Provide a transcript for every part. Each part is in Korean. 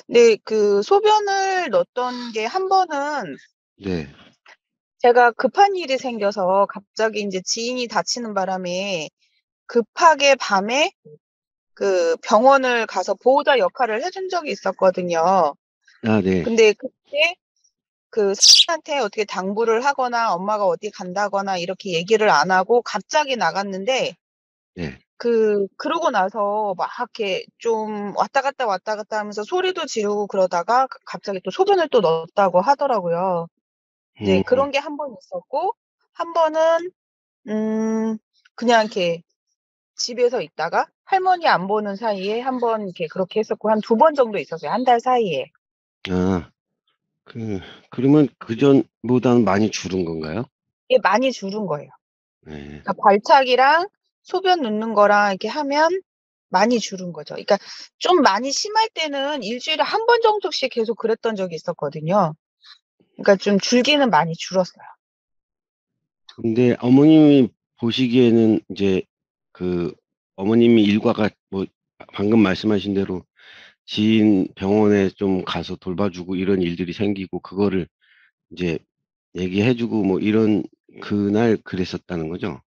네. 그 소변을 넣었던 게 한 번은 네. 제가 급한 일이 생겨서 갑자기 인제 지인이 다치는 바람에 급하게 밤에 그 병원을 가서 보호자 역할을 해준 적이 있었거든요. 아 네. 근데 그때 그 사람한테 어떻게 당부를 하거나 엄마가 어디 간다거나 이렇게 얘기를 안 하고 갑자기 나갔는데 네. 그러고 나서 막 이렇게 좀 왔다 갔다 하면서 소리도 지르고 그러다가 갑자기 또 소변을 또 넣었다고 하더라고요. 이제 음. 그런 게 한 번 있었고, 한 번은 음 그냥 이렇게 집에서 있다가 할머니 안 보는 사이에 한 번 이렇게 그렇게 했었고, 한 2번 정도 있었어요, 한 달 사이에. 아 그러면 그전보다는 많이 줄은 건가요? 이게 많이 줄은 거예요. 네. 그러니까 발작이랑 소변 눕는 거랑 이렇게 하면 많이 줄은 거죠. 그러니까 좀 많이 심할 때는 일주일에 한 번 정도씩 계속 그랬던 적이 있었거든요. 그러니까 좀 줄기는 많이 줄었어요. 근데 어머님이 보시기에는 인제 그 어머님이 일과가 뭐 방금 말씀하신 대로 지인 병원에 좀 가서 돌봐 주고 이런 일들이 생기고 그거를 인제 얘기해 주고 뭐 이런 그날 그랬었다는 거죠?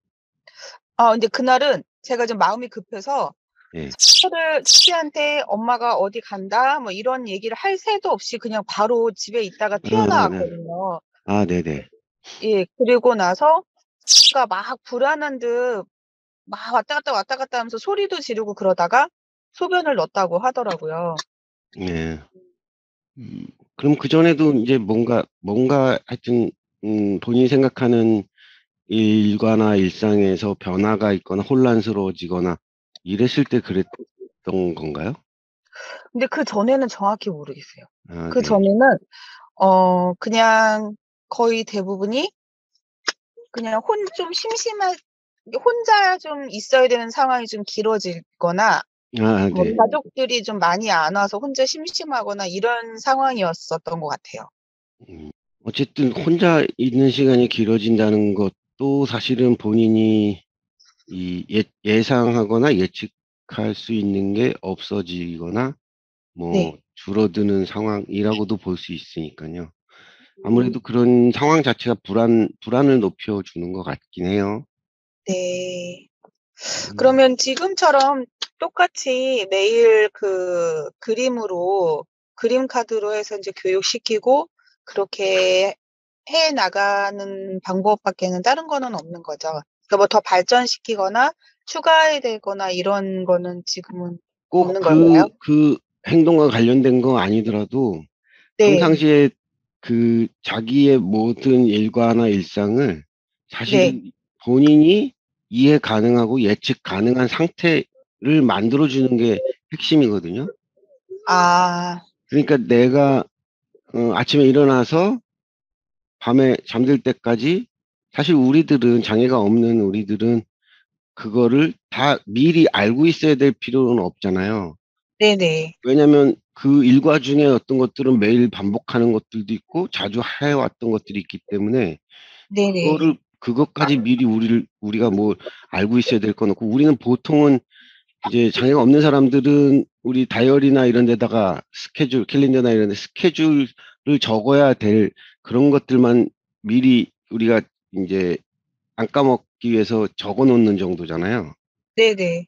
근데 그날은 제가 좀 마음이 급해서 예. 사실한테 "엄마가 어디 간다." 뭐 이런 얘기를 할 새도 없이 그냥 바로 집에 있다가 네. 튀어나왔거든요. 아 네네. 예. 그리고 나서 제가 막 불안한 듯 막 왔다 갔다 하면서 소리도 지르고 그러다가 소변을 넣었다고 하더라고요. 네. 음 그럼 그전에도 인제 뭔가 하여튼 본인이 생각하는 일과나 일상에서 변화가 있거나 혼란스러워지거나 이랬을 때 그랬던 건가요? 근데 그전에는 정확히 모르겠어요. 아 네. 그전에는 그냥 거의 대부분이 그냥 좀 심심한, 이게 혼자 좀 있어야 되는 상황이 좀 길어지거나 아 뭐 네. 가족들이 좀 많이 안 와서 혼자 심심하거나 이런 상황이었었던 것 같아요. 음. 어쨌든 혼자 있는 시간이 길어진다는 것도 사실은 본인이 이 예상하거나 예측할 수 있는 게 없어지거나 뭐 네. 줄어드는 상황이라고도 볼 수 있으니깐요. 음. 아무래도 그런 상황 자체가 불안을 높여 주는 것 같긴 해요. 네. 음. 그러면 지금처럼 똑같이 매일 그 그림 카드로 해서 인제 교육시키고 그렇게 해 나가는 방법밖에는 다른 거는 없는 거죠. 그러니까 뭐 더 발전시키거나 추가해야 되거나 이런 거는 지금은 꼭 없는 걸까요? 그 행동과 관련된 거 아니더라도 네. 평상시에 자기의 모든 일과나 일상을 네. 사실은 본인이 이해 가능하고 예측 가능한 상태를 만들어 주는 게 핵심이거든요. 아. 그러니까 내가 아침에 일어나서 밤에 잠들 때까지 사실 우리들은 장애가 없는 우리들은 그거를 다 미리 알고 있어야 될 필요는 없잖아요. 네네. 왜냐하면 그 일과 중에 어떤 것들은 매일 반복하는 것들도 있고 자주 해 왔던 것들이 있기 때문에 네네. 그것까지 미리 우리가 뭐 알고 있어야 될 건 없고 우리는 보통은 이제 장애가 없는 사람들은 우리 다이어리나 이런 데다가 스케줄 캘린더나 이런 데 스케줄을 적어야 될 그런 것들만 미리 우리가 인제 안 까먹기 위해서 적어 놓는 정도잖아요. 네네.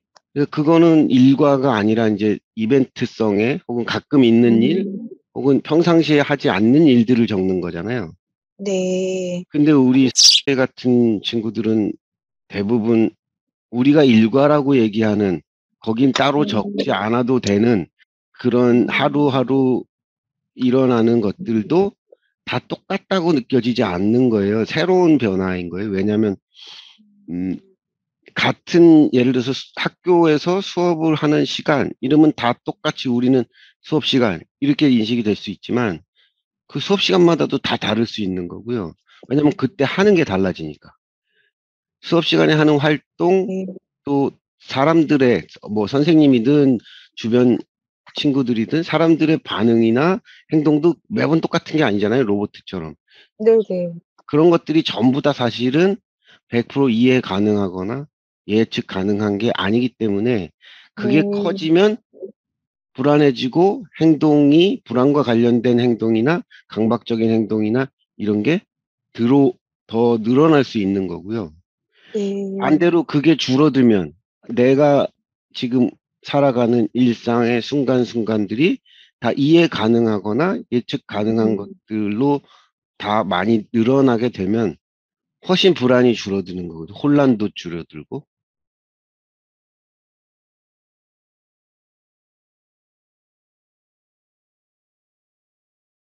그거는 일과가 아니라 인제 이벤트성의 혹은 가끔 있는 일 음. 혹은 평상시에 하지 않는 일들을 적는 거잖아요. 네. 근데 우리 사회 같은 친구들은 대부분 우리가 일과라고 얘기하는 거긴 따로 적지 음. 않아도 되는 그런 음. 하루하루 일어나는 것들도 다 똑같다고 느껴지지 않는 거예요. 새로운 변화인 거예요. 왜냐하면 음 같은 예를 들어서 학교에서 수업을 하는 시간 이러면 다 똑같이 우리는 수업 시간 이렇게 인식이 될 수 있지만 그 수업 시간마다도 다 다를 수 있는 거고요. 왜냐하면 그때 하는 게 달라지니까. 수업 시간에 하는 활동 네. 또 사람들의 뭐 선생님이든 주변 친구들이든 사람들의 반응이나 행동도 매번 똑같은 게 아니잖아요, 로봇처럼. 네네. 그런 것들이 전부 다 사실은 100% 이해 가능하거나 예측 가능한 게 아니기 때문에 그게 네. 커지면 불안해지고 행동이 불안과 관련된 행동이나 강박적인 행동이나 이런 게 더 늘어날 수 있는 거고요. 네. 반대로 그게 줄어들면 내가 지금 살아가는 일상의 순간순간들이 다 이해 가능하거나 예측 가능한 음. 것들로 다 많이 늘어나게 되면 훨씬 불안이 줄어드는 거거든요. 혼란도 줄어들고.